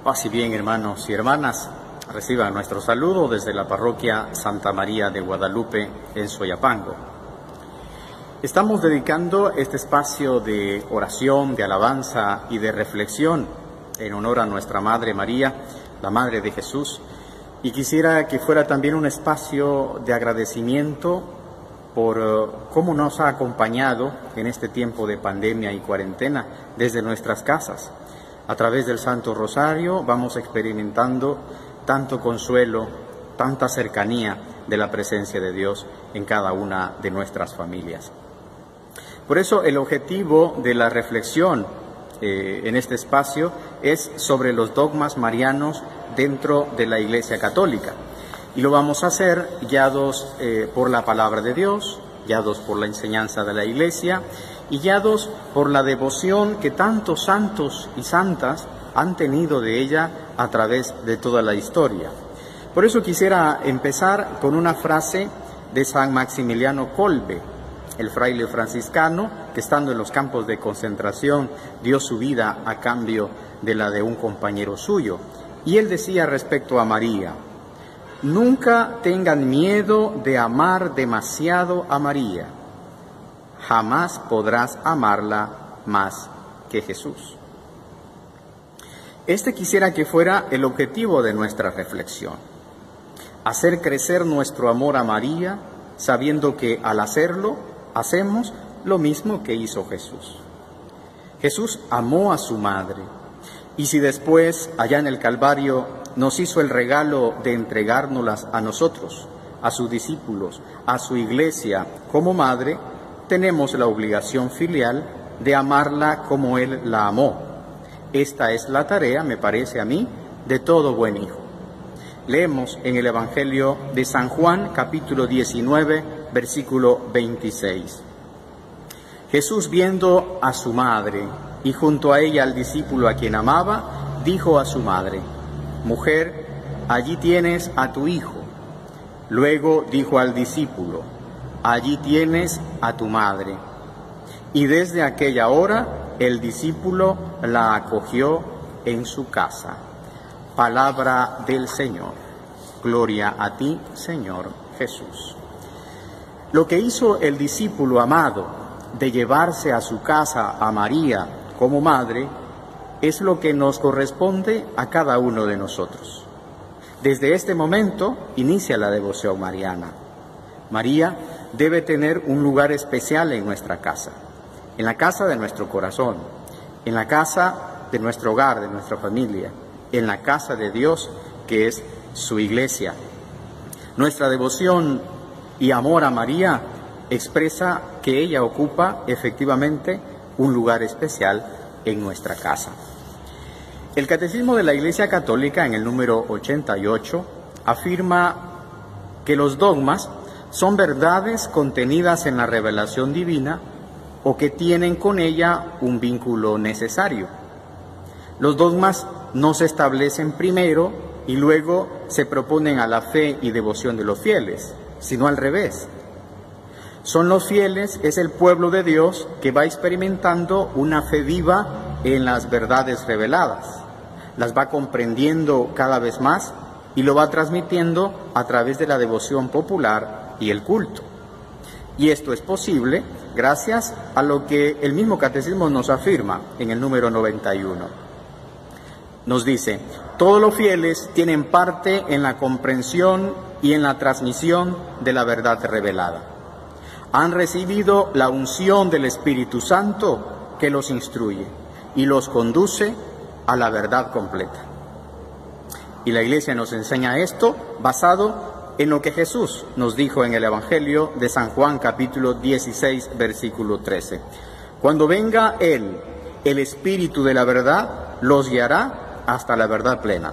Así bien, hermanos y hermanas, reciban nuestro saludo desde la parroquia Santa María de Guadalupe en Soyapango. Estamos dedicando este espacio de oración, de alabanza y de reflexión en honor a nuestra Madre María, la Madre de Jesús, y quisiera que fuera también un espacio de agradecimiento por cómo nos ha acompañado en este tiempo de pandemia y cuarentena desde nuestras casas. A través del Santo Rosario vamos experimentando tanto consuelo, tanta cercanía de la presencia de Dios en cada una de nuestras familias. Por eso el objetivo de la reflexión en este espacio es sobre los dogmas marianos dentro de la Iglesia Católica. Y lo vamos a hacer guiados por la palabra de Dios, guiados por la enseñanza de la Iglesia y guiados por la devoción que tantos santos y santas han tenido de ella a través de toda la historia. Por eso quisiera empezar con una frase de San Maximiliano Kolbe, el fraile franciscano que estando en los campos de concentración dio su vida a cambio de la de un compañero suyo. Y él decía respecto a María: nunca tengan miedo de amar demasiado a María. Jamás podrás amarla más que Jesús. Este quisiera que fuera el objetivo de nuestra reflexión: hacer crecer nuestro amor a María, sabiendo que al hacerlo, hacemos lo mismo que hizo Jesús. Jesús amó a su madre, y si después, allá en el Calvario, nos hizo el regalo de entregárnoslas a nosotros, a sus discípulos, a su iglesia como madre, tenemos la obligación filial de amarla como Él la amó. Esta es la tarea, me parece a mí, de todo buen hijo. Leemos en el Evangelio de San Juan, capítulo 19, versículo 26. Jesús, viendo a su madre y junto a ella al discípulo a quien amaba, dijo a su madre: Mujer, allí tienes a tu hijo. Luego dijo al discípulo: Allí tienes a tu madre. Y desde aquella hora el discípulo la acogió en su casa. Palabra del Señor. Gloria a ti, Señor Jesús. Lo que hizo el discípulo amado de llevarse a su casa a María como madre es lo que nos corresponde a cada uno de nosotros. Desde este momento inicia la devoción mariana. María debe tener un lugar especial en nuestra casa, en la casa de nuestro corazón, en la casa de nuestro hogar, de nuestra familia, en la casa de Dios, que es su iglesia. Nuestra devoción y amor a María expresa que ella ocupa efectivamente un lugar especial en nuestra casa. El Catecismo de la Iglesia Católica, en el número 88, afirma que los dogmas son verdades contenidas en la revelación divina o que tienen con ella un vínculo necesario. Los dogmas no se establecen primero y luego se proponen a la fe y devoción de los fieles, sino al revés. Son los fieles, es el pueblo de Dios que va experimentando una fe viva en las verdades reveladas. Las va comprendiendo cada vez más y lo va transmitiendo a través de la devoción popular y el culto. Y esto es posible gracias a lo que el mismo Catecismo nos afirma en el número 91. Nos dice: todos los fieles tienen parte en la comprensión y en la transmisión de la verdad revelada. Han recibido la unción del Espíritu Santo que los instruye y los conduce a la verdad completa. Y la Iglesia nos enseña esto basado en lo que Jesús nos dijo en el Evangelio de San Juan, capítulo 16, versículo 13. Cuando venga Él, el Espíritu de la verdad, los guiará hasta la verdad plena.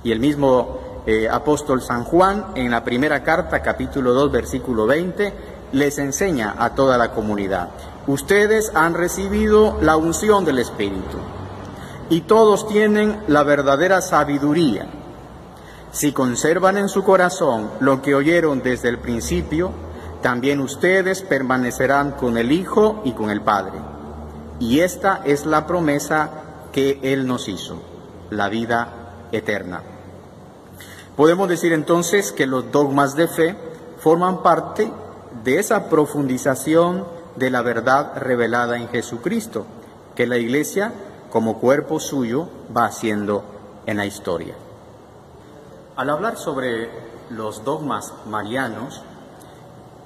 Y el mismo apóstol San Juan, en la primera carta, capítulo 2, versículo 20, les enseña a toda la comunidad: ustedes han recibido la unción del Espíritu y todos tienen la verdadera sabiduría. Si conservan en su corazón lo que oyeron desde el principio, también ustedes permanecerán con el Hijo y con el Padre. Y esta es la promesa que Él nos hizo: la vida eterna. Podemos decir entonces que los dogmas de fe forman parte de esa profundización de la verdad revelada en Jesucristo, que la Iglesia, como cuerpo suyo, va haciendo en la historia. Al hablar sobre los dogmas marianos,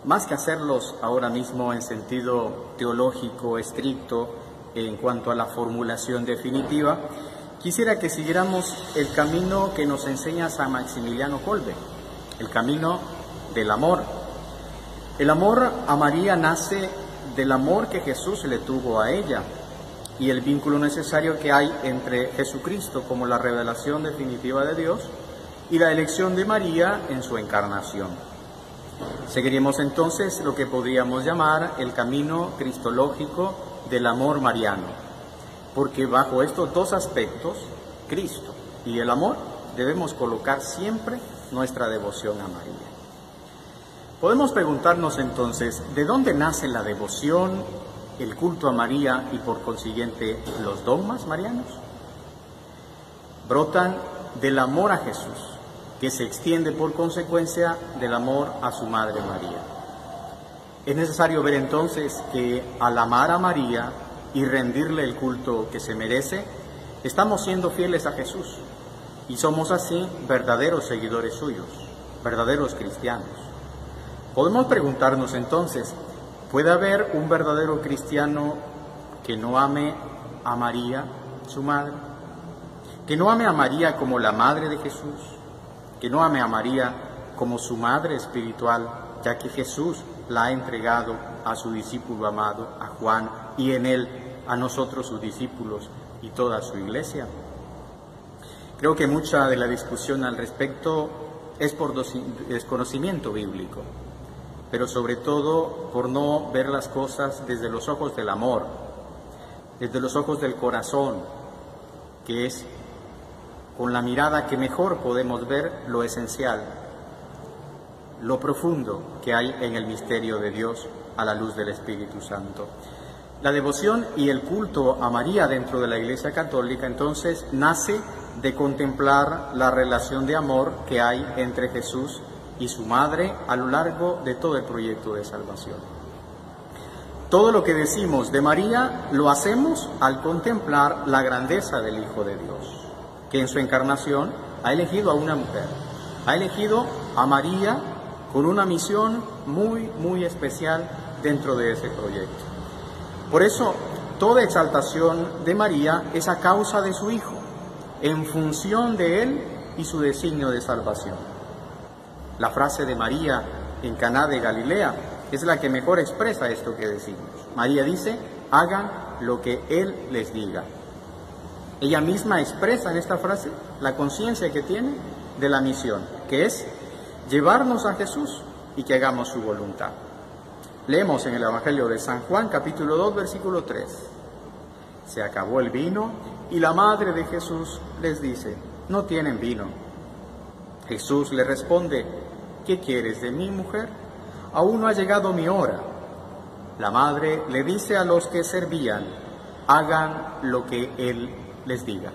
más que hacerlos ahora mismo en sentido teológico estricto en cuanto a la formulación definitiva, quisiera que siguiéramos el camino que nos enseña San Maximiliano Kolbe, el camino del amor. El amor a María nace del amor que Jesús le tuvo a ella y el vínculo necesario que hay entre Jesucristo como la revelación definitiva de Dios y la elección de María en su encarnación. Seguiremos entonces lo que podríamos llamar el camino cristológico del amor mariano, porque bajo estos dos aspectos, Cristo y el amor, debemos colocar siempre nuestra devoción a María. Podemos preguntarnos entonces, ¿de dónde nace la devoción, el culto a María y por consiguiente los dogmas marianos? Brotan del amor a Jesús, que se extiende por consecuencia del amor a su Madre María. Es necesario ver entonces que al amar a María y rendirle el culto que se merece, estamos siendo fieles a Jesús y somos así verdaderos seguidores suyos, verdaderos cristianos. Podemos preguntarnos entonces, ¿puede haber un verdadero cristiano que no ame a María, su madre? ¿Que no ame a María como la madre de Jesús? ¿Que no ame a María como su madre espiritual, ya que Jesús la ha entregado a su discípulo amado, a Juan, y en él a nosotros sus discípulos y toda su iglesia? Creo que mucha de la discusión al respecto es por desconocimiento bíblico, pero sobre todo por no ver las cosas desde los ojos del amor, desde los ojos del corazón, que es con la mirada que mejor podemos ver lo esencial, lo profundo que hay en el misterio de Dios a la luz del Espíritu Santo. La devoción y el culto a María dentro de la Iglesia Católica entonces nace de contemplar la relación de amor que hay entre Jesús y su madre a lo largo de todo el proyecto de salvación. Todo lo que decimos de María lo hacemos al contemplar la grandeza del Hijo de Dios, que en su encarnación ha elegido a una mujer, ha elegido a María con una misión muy especial dentro de ese proyecto. Por eso, toda exaltación de María es a causa de su Hijo, en función de Él y su designio de salvación. La frase de María en Caná de Galilea es la que mejor expresa esto que decimos. María dice, hagan lo que Él les diga. Ella misma expresa en esta frase la conciencia que tiene de la misión, que es llevarnos a Jesús y que hagamos su voluntad. Leemos en el Evangelio de San Juan, capítulo 2, versículo 3. Se acabó el vino y la madre de Jesús les dice, no tienen vino. Jesús le responde, ¿qué quieres de mí, mujer? Aún no ha llegado mi hora. La madre le dice a los que servían, hagan lo que Él les diga.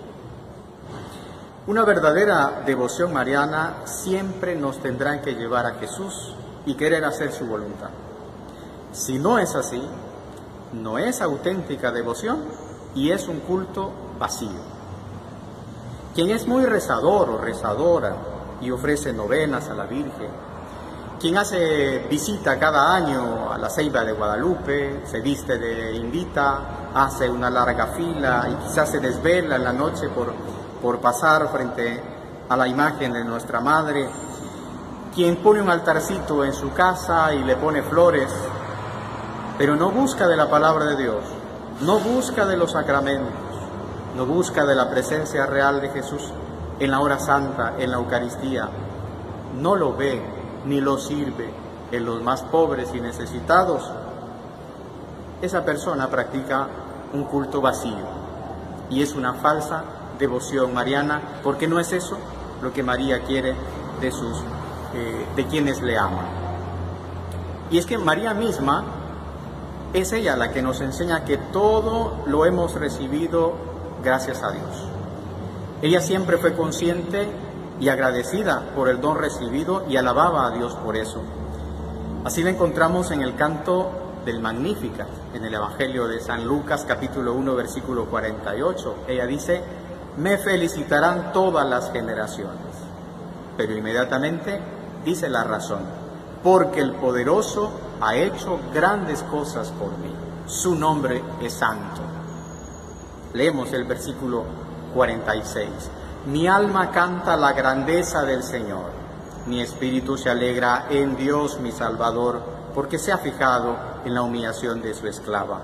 Una verdadera devoción mariana siempre nos tendrá que llevar a Jesús y querer hacer su voluntad. Si no es así, no es auténtica devoción y es un culto vacío. Quien es muy rezador o rezadora y ofrece novenas a la Virgen, quien hace visita cada año a la Ceiba de Guadalupe, se viste de indita, hace una larga fila y quizás se desvela en la noche por pasar frente a la imagen de nuestra Madre, quien pone un altarcito en su casa y le pone flores, pero no busca de la palabra de Dios, no busca de los sacramentos, no busca de la presencia real de Jesús en la hora santa, en la Eucaristía, no lo ve ni lo sirve en los más pobres y necesitados, esa persona practica un culto vacío y es una falsa devoción mariana, porque no es eso lo que María quiere de quienes le aman. Y es que María misma es ella la que nos enseña que todo lo hemos recibido gracias a Dios. Ella siempre fue consciente y agradecida por el don recibido y alababa a Dios por eso. Así lo encontramos en el canto del Magnificat, en el Evangelio de San Lucas, capítulo 1, versículo 48. Ella dice: me felicitarán todas las generaciones. Pero inmediatamente dice la razón: porque el poderoso ha hecho grandes cosas por mí. Su nombre es santo. Leemos el versículo 46. Mi alma canta la grandeza del Señor. Mi espíritu se alegra en Dios mi Salvador, porque se ha fijado en la humillación de su esclava.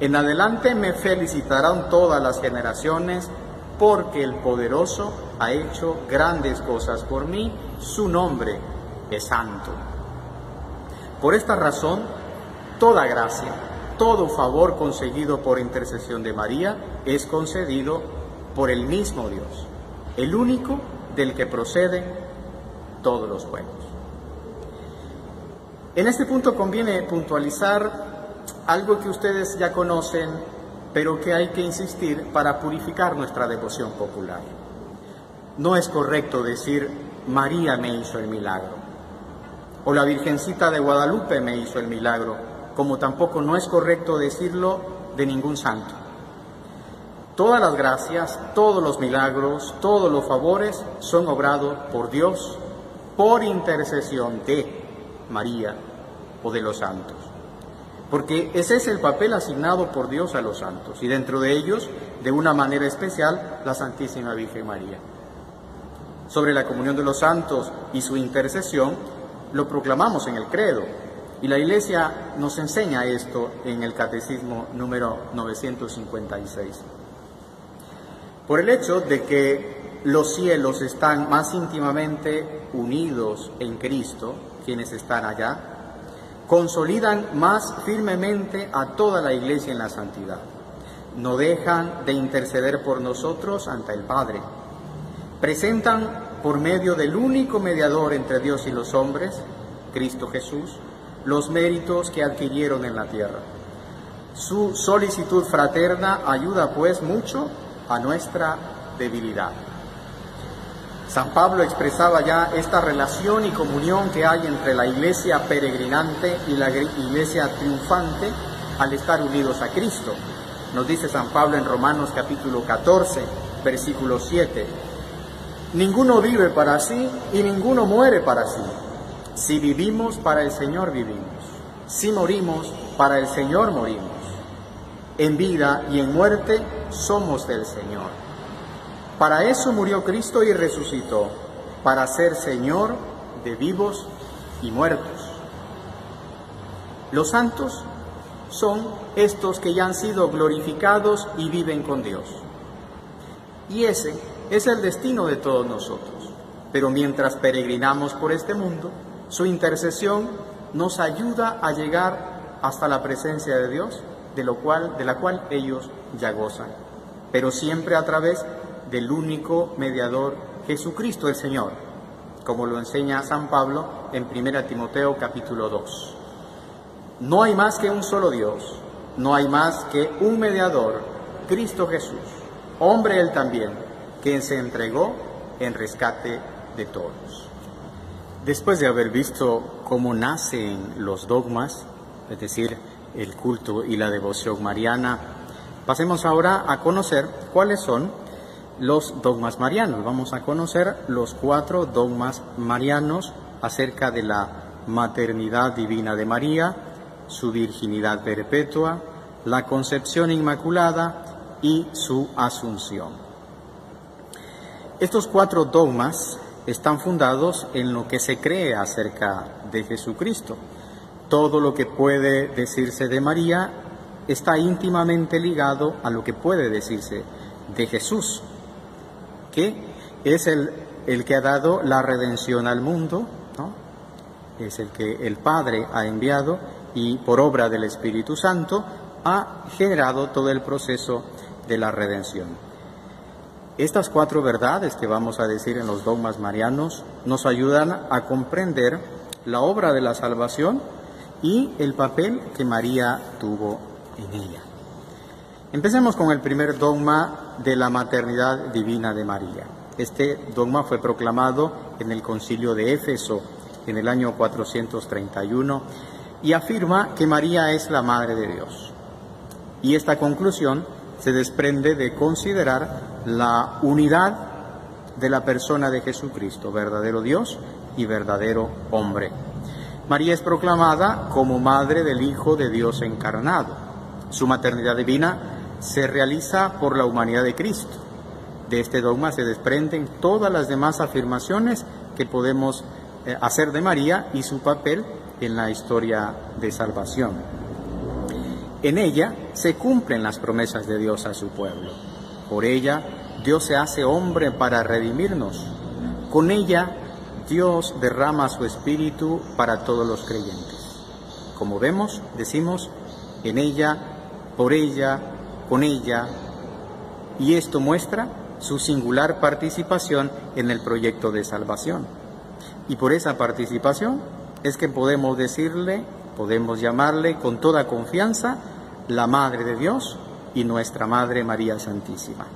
En adelante me felicitarán todas las generaciones, porque el poderoso ha hecho grandes cosas por mí. Su nombre es santo. Por esta razón, toda gracia, todo favor conseguido por intercesión de María es concedido por el mismo Dios, el único del que proceden todos los buenos. En este punto conviene puntualizar algo que ustedes ya conocen, pero que hay que insistir para purificar nuestra devoción popular. No es correcto decir María me hizo el milagro, o la Virgencita de Guadalupe me hizo el milagro, como tampoco no es correcto decirlo de ningún santo. Todas las gracias, todos los milagros, todos los favores son obrados por Dios por intercesión de María o de los santos. Porque ese es el papel asignado por Dios a los santos, y dentro de ellos, de una manera especial, la Santísima Virgen María. Sobre la comunión de los santos y su intercesión, lo proclamamos en el credo, y la Iglesia nos enseña esto en el Catecismo número 956. Por el hecho de que los cielos están más íntimamente unidos en Cristo, quienes están allá, consolidan más firmemente a toda la Iglesia en la santidad. No dejan de interceder por nosotros ante el Padre. Presentan por medio del único mediador entre Dios y los hombres, Cristo Jesús, los méritos que adquirieron en la tierra. Su solicitud fraterna ayuda pues mucho a nuestra debilidad. San Pablo expresaba ya esta relación y comunión que hay entre la Iglesia peregrinante y la Iglesia triunfante al estar unidos a Cristo. Nos dice San Pablo en Romanos capítulo 14, versículo 7. Ninguno vive para sí y ninguno muere para sí. Si vivimos, para el Señor vivimos. Si morimos, para el Señor morimos. En vida y en muerte somos del Señor. Para eso murió Cristo y resucitó, para ser Señor de vivos y muertos. Los santos son estos que ya han sido glorificados y viven con Dios. Y ese es el destino de todos nosotros. Pero mientras peregrinamos por este mundo, su intercesión nos ayuda a llegar hasta la presencia de Dios, de la cual ellos ya gozan, pero siempre a través del único mediador, Jesucristo el Señor, como lo enseña San Pablo en 1 Timoteo capítulo 2. No hay más que un solo Dios, no hay más que un mediador, Cristo Jesús, hombre él también, quien se entregó en rescate de todos. Después de haber visto cómo nacen los dogmas, es decir, el culto y la devoción mariana, pasemos ahora a conocer cuáles son los dogmas marianos. Vamos a conocer los 4 dogmas marianos acerca de la maternidad divina de María, su virginidad perpetua, la concepción inmaculada y su asunción. Estos 4 dogmas están fundados en lo que se cree acerca de Jesucristo. Todo lo que puede decirse de María está íntimamente ligado a lo que puede decirse de Jesús, que es el que ha dado la redención al mundo, ¿no? Es el que el Padre ha enviado y por obra del Espíritu Santo ha generado todo el proceso de la redención. Estas 4 verdades que vamos a decir en los dogmas marianos nos ayudan a comprender la obra de la salvación y el papel que María tuvo en ella. Empecemos con el primer dogma de la maternidad divina de María. Este dogma fue proclamado en el Concilio de Éfeso en el año 431 y afirma que María es la Madre de Dios. Y esta conclusión se desprende de considerar la unidad de la persona de Jesucristo, verdadero Dios y verdadero hombre. María es proclamada como Madre del Hijo de Dios encarnado. Su maternidad divina se realiza por la humanidad de Cristo. De este dogma se desprenden todas las demás afirmaciones que podemos hacer de María y su papel en la historia de salvación. En ella se cumplen las promesas de Dios a su pueblo. Por ella, Dios se hace hombre para redimirnos. Con ella, Dios derrama su Espíritu para todos los creyentes. Como vemos, decimos, en ella, por ella, con ella, y esto muestra su singular participación en el proyecto de salvación. Y por esa participación es que podemos llamarle con toda confianza la Madre de Dios y nuestra Madre María Santísima.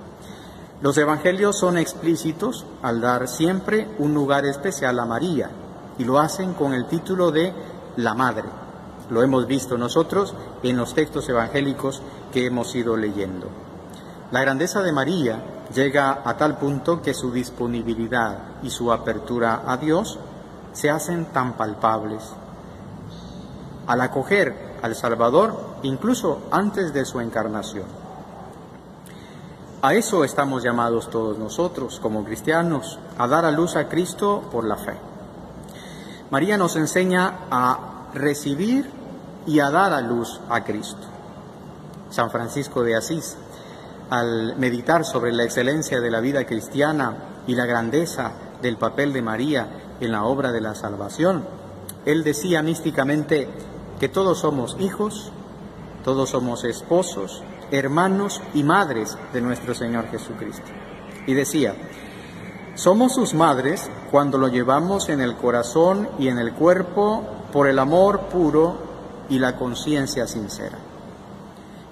Los evangelios son explícitos al dar siempre un lugar especial a María y lo hacen con el título de la Madre. Lo hemos visto nosotros en los textos evangélicos que hemos ido leyendo. La grandeza de María llega a tal punto que su disponibilidad y su apertura a Dios se hacen tan palpables. Al acoger al Salvador, incluso antes de su encarnación. A eso estamos llamados todos nosotros, como cristianos, a dar a luz a Cristo por la fe. María nos enseña a recibir y a dar a luz a Cristo. San Francisco de Asís, al meditar sobre la excelencia de la vida cristiana y la grandeza del papel de María en la obra de la salvación, él decía místicamente que todos somos hijos, todos somos esposos, hermanos y madres de nuestro Señor Jesucristo. Y decía, somos sus madres cuando lo llevamos en el corazón y en el cuerpo por el amor puro y la conciencia sincera.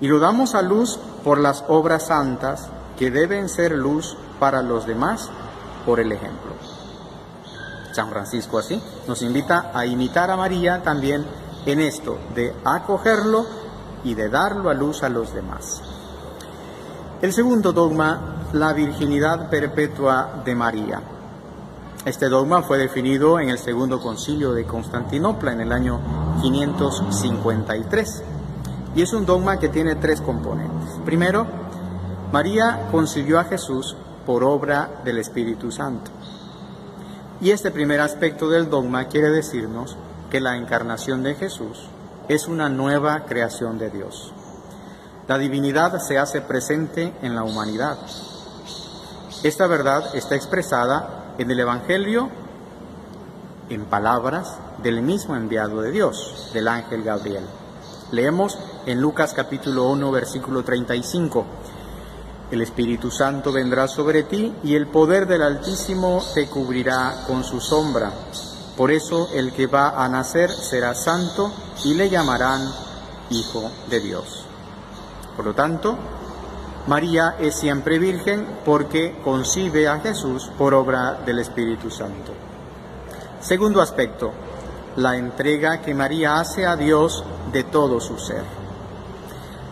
Y lo damos a luz por las obras santas que deben ser luz para los demás por el ejemplo. San Francisco así nos invita a imitar a María también en esto de acogerlo y de darlo a luz a los demás. El segundo dogma, la virginidad perpetua de María. Este dogma fue definido en el Segundo Concilio de Constantinopla en el año 553 y es un dogma que tiene tres componentes. Primero, María concibió a Jesús por obra del Espíritu Santo. Y este primer aspecto del dogma quiere decirnos que la encarnación de Jesús es una nueva creación de Dios. La divinidad se hace presente en la humanidad. Esta verdad está expresada en el Evangelio en palabras del mismo enviado de Dios, del ángel Gabriel. Leemos en Lucas capítulo 1, versículo 35. El Espíritu Santo vendrá sobre ti y el poder del Altísimo te cubrirá con su sombra. Por eso el que va a nacer será santo y le llamarán Hijo de Dios. Por lo tanto, María es siempre virgen porque concibe a Jesús por obra del Espíritu Santo. Segundo aspecto, la entrega que María hace a Dios de todo su ser.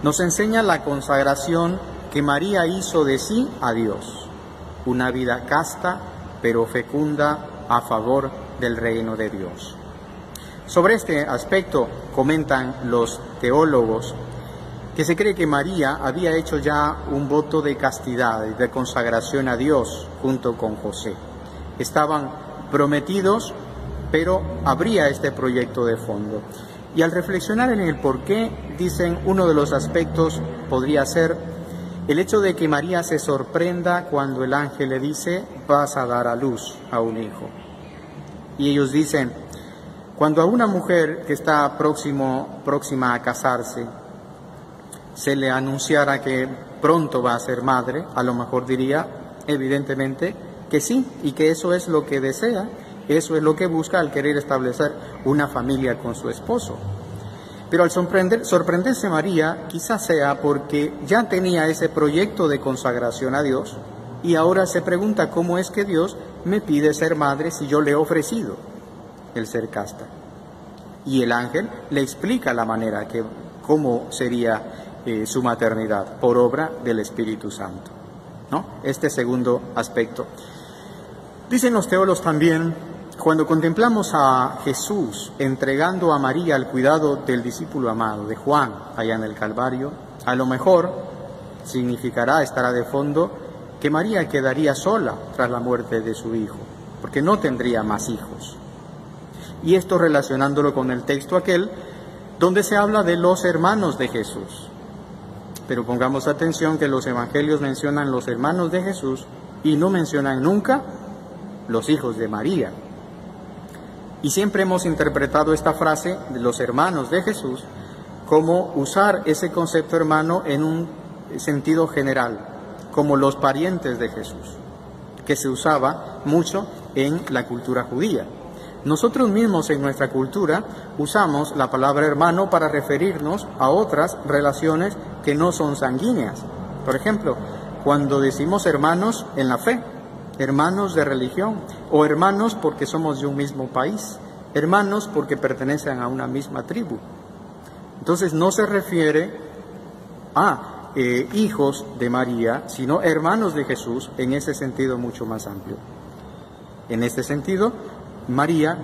Nos enseña la consagración que María hizo de sí a Dios, una vida casta pero fecunda a favor del reino de Dios. Sobre este aspecto comentan los teólogos que se cree que María había hecho ya un voto de castidad y de consagración a Dios junto con José. Estaban prometidos, pero habría este proyecto de fondo. Y al reflexionar en el porqué, dicen, uno de los aspectos podría ser el hecho de que María se sorprenda cuando el ángel le dice, vas a dar a luz a un hijo. Y ellos dicen, cuando a una mujer que está próxima a casarse, se le anunciara que pronto va a ser madre, a lo mejor diría, evidentemente, que sí, y que eso es lo que desea, eso es lo que busca al querer establecer una familia con su esposo. Pero al sorprenderse María, quizás sea porque ya tenía ese proyecto de consagración a Dios y ahora se pregunta cómo es que Dios me pide ser madre si yo le he ofrecido el ser casta. Y el ángel le explica la manera cómo sería su maternidad por obra del Espíritu Santo, ¿no? Este segundo aspecto. Dicen los teólogos también, cuando contemplamos a Jesús entregando a María al cuidado del discípulo amado, de Juan, allá en el Calvario, a lo mejor significará, estará de fondo, que María quedaría sola tras la muerte de su hijo, porque no tendría más hijos. Y esto relacionándolo con el texto aquel, donde se habla de los hermanos de Jesús. Pero pongamos atención que los evangelios mencionan los hermanos de Jesús y no mencionan nunca los hijos de María. Y siempre hemos interpretado esta frase de los hermanos de Jesús como usar ese concepto hermano en un sentido general, como los parientes de Jesús, que se usaba mucho en la cultura judía. Nosotros mismos en nuestra cultura usamos la palabra hermano para referirnos a otras relaciones que no son sanguíneas. Por ejemplo, cuando decimos hermanos en la fe, hermanos de religión, o hermanos porque somos de un mismo país, hermanos porque pertenecen a una misma tribu. Entonces no se refiere a hijos de María, sino hermanos de Jesús en ese sentido mucho más amplio. En este sentido, María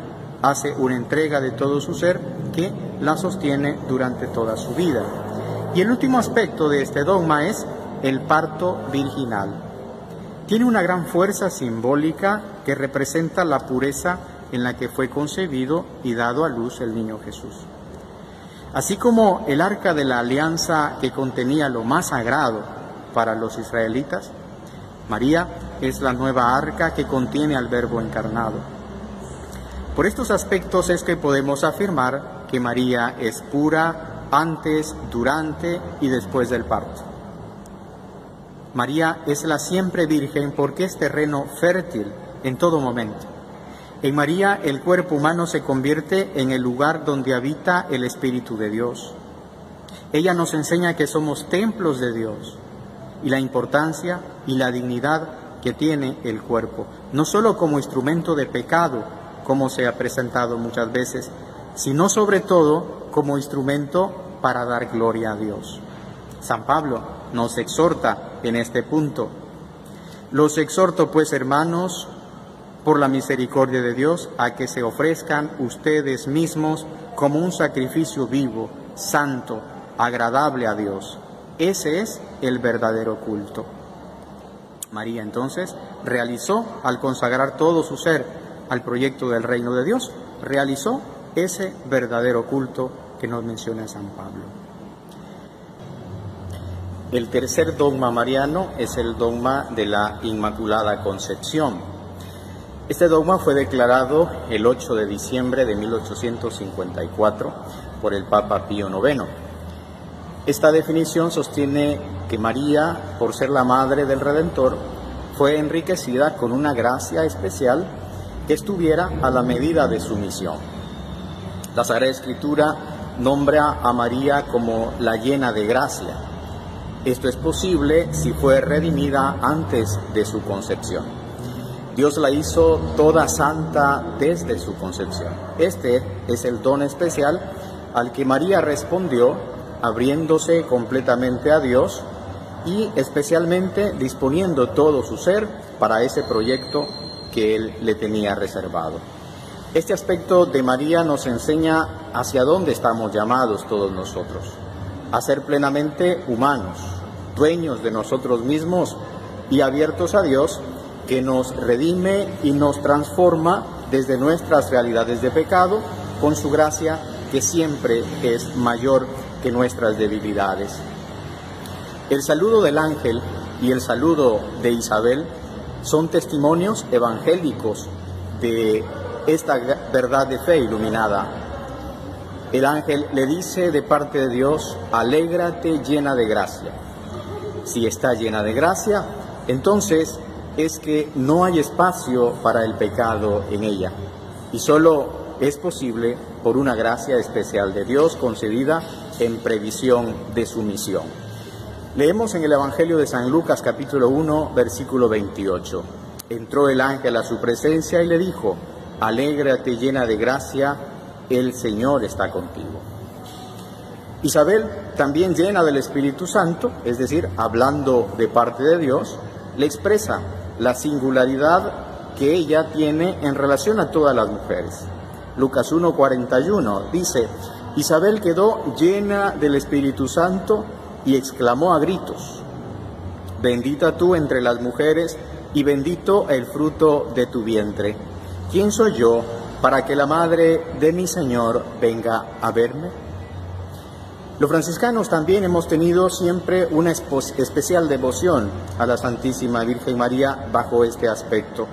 hace una entrega de todo su ser que la sostiene durante toda su vida. Y el último aspecto de este dogma es el parto virginal. Tiene una gran fuerza simbólica que representa la pureza en la que fue concebido y dado a luz el niño Jesús. Así como el arca de la alianza que contenía lo más sagrado para los israelitas, María es la nueva arca que contiene al Verbo encarnado. Por estos aspectos es que podemos afirmar que María es pura antes, durante y después del parto. María es la siempre virgen porque es terreno fértil en todo momento. En María el cuerpo humano se convierte en el lugar donde habita el Espíritu de Dios. Ella nos enseña que somos templos de Dios y la importancia y la dignidad que tiene el cuerpo, no solo como instrumento de pecado, como se ha presentado muchas veces, sino sobre todo como instrumento para dar gloria a Dios. San Pablo nos exhorta en este punto. Los exhorto pues, hermanos, por la misericordia de Dios, a que se ofrezcan ustedes mismos como un sacrificio vivo, santo, agradable a Dios. Ese es el verdadero culto. María entonces realizó, al consagrar todo su ser al proyecto del reino de Dios, realizó ese verdadero culto que nos menciona San Pablo. El tercer dogma mariano es el dogma de la Inmaculada Concepción. Este dogma fue declarado el 8 de diciembre de 1854 por el Papa Pío IX. Esta definición sostiene que María, por ser la madre del Redentor, fue enriquecida con una gracia especial que estuviera a la medida de su misión. La Sagrada Escritura nombra a María como la llena de gracia. Esto es posible si fue redimida antes de su concepción. Dios la hizo toda santa desde su concepción. Este es el don especial al que María respondió, abriéndose completamente a Dios y especialmente disponiendo todo su ser para ese proyecto que Él le tenía reservado. Este aspecto de María nos enseña hacia dónde estamos llamados todos nosotros, a ser plenamente humanos, dueños de nosotros mismos y abiertos a Dios, que nos redime y nos transforma desde nuestras realidades de pecado, con su gracia que siempre es mayor que nuestras debilidades. El saludo del ángel y el saludo de Isabel son testimonios evangélicos de esta verdad de fe iluminada. El ángel le dice de parte de Dios: alégrate llena de gracia. Si está llena de gracia, entonces es que no hay espacio para el pecado en ella. Y solo es posible por una gracia especial de Dios concedida en previsión de su misión. Leemos en el Evangelio de San Lucas, capítulo 1, versículo 28. Entró el ángel a su presencia y le dijo: alégrate llena de gracia, el Señor está contigo. Isabel, también llena del Espíritu Santo, es decir, hablando de parte de Dios, le expresa la singularidad que ella tiene en relación a todas las mujeres. Lucas 1:41 dice: Isabel quedó llena del Espíritu Santo y exclamó a gritos: bendita tú entre las mujeres y bendito el fruto de tu vientre. ¿Quién soy yo para que la madre de mi Señor venga a verme? Los franciscanos también hemos tenido siempre una especial devoción a la Santísima Virgen María bajo este aspecto.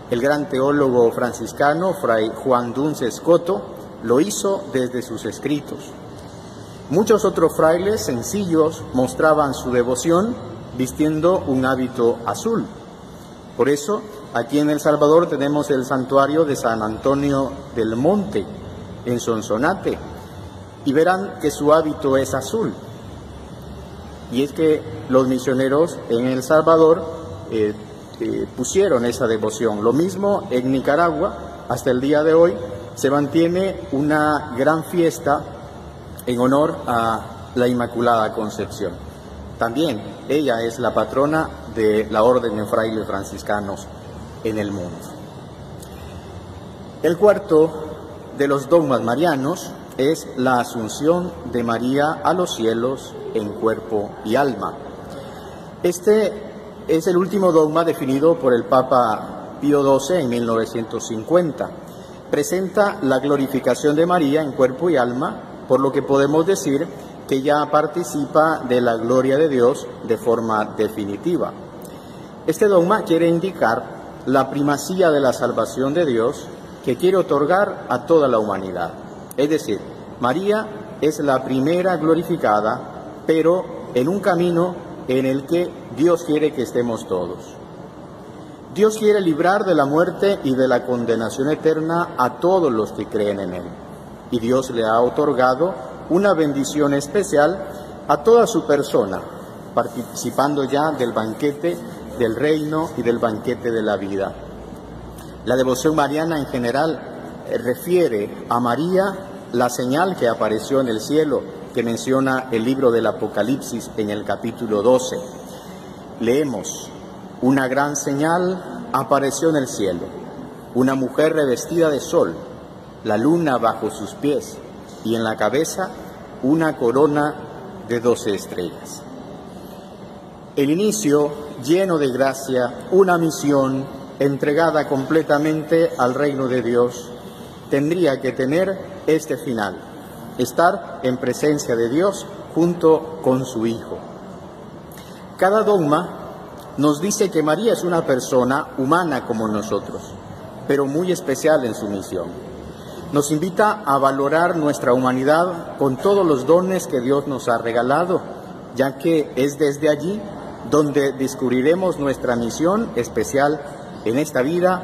El gran teólogo franciscano, fray Juan Duns Escoto, lo hizo desde sus escritos. Muchos otros frailes sencillos mostraban su devoción vistiendo un hábito azul. Por eso, aquí en El Salvador tenemos el santuario de San Antonio del Monte, en Sonsonate, y verán que su hábito es azul. Y es que los misioneros en El Salvador pusieron esa devoción. Lo mismo en Nicaragua, hasta el día de hoy, se mantiene una gran fiesta en honor a la Inmaculada Concepción. También ella es la patrona de la Orden de Frailes Franciscanos en el mundo. El cuarto de los dogmas marianos es la asunción de María a los cielos en cuerpo y alma. Este es el último dogma definido por el Papa Pío XII en 1950. Presenta la glorificación de María en cuerpo y alma, por lo que podemos decir que ya participa de la gloria de Dios de forma definitiva. Este dogma quiere indicar la primacía de la salvación de Dios que quiere otorgar a toda la humanidad. Es decir, María es la primera glorificada, pero en un camino en el que Dios quiere que estemos todos. Dios quiere librar de la muerte y de la condenación eterna a todos los que creen en Él. Y Dios le ha otorgado una bendición especial a toda su persona, participando ya del banquete del reino y del banquete de la vida. La devoción mariana en general refiere a María la señal que apareció en el cielo, que menciona el libro del Apocalipsis en el capítulo 12. Leemos: una gran señal apareció en el cielo, una mujer revestida de sol, la luna bajo sus pies, y en la cabeza una corona de 12 estrellas. El inicio lleno de gracia, una misión entregada completamente al reino de Dios, tendría que tener este final: estar en presencia de Dios junto con su Hijo. Cada dogma nos dice que María es una persona humana como nosotros, pero muy especial en su misión. Nos invita a valorar nuestra humanidad con todos los dones que Dios nos ha regalado, ya que es desde allí donde descubriremos nuestra misión especial en esta vida,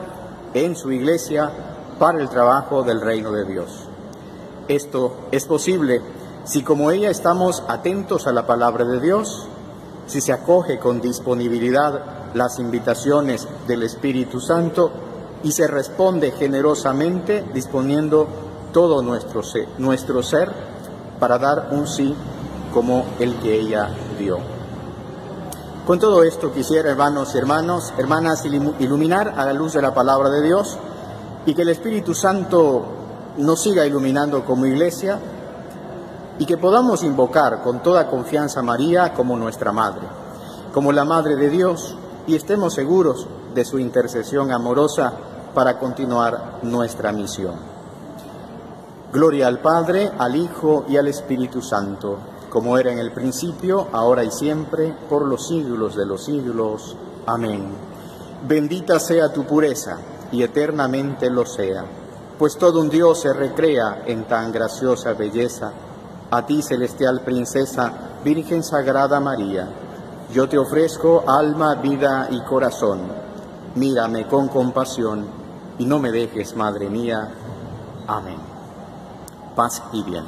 en su Iglesia, para el trabajo del reino de Dios. Esto es posible si, como ella, estamos atentos a la palabra de Dios, si se acoge con disponibilidad las invitaciones del Espíritu Santo y se responde generosamente disponiendo todo nuestro ser para dar un sí como el que ella dio. Con todo esto quisiera, hermanos y hermanas, iluminar a la luz de la palabra de Dios, y que el Espíritu Santo nos siga iluminando como Iglesia, y que podamos invocar con toda confianza a María como nuestra Madre, como la Madre de Dios, y estemos seguros de su intercesión amorosa para continuar nuestra misión. Gloria al Padre, al Hijo y al Espíritu Santo, como era en el principio, ahora y siempre, por los siglos de los siglos. Amén. Bendita sea tu pureza, y eternamente lo sea, pues todo un Dios se recrea en tan graciosa belleza. A ti, celestial princesa, Virgen Sagrada María, yo te ofrezco alma, vida y corazón. Mírame con compasión y no me dejes, Madre mía. Amén. Paz y bien.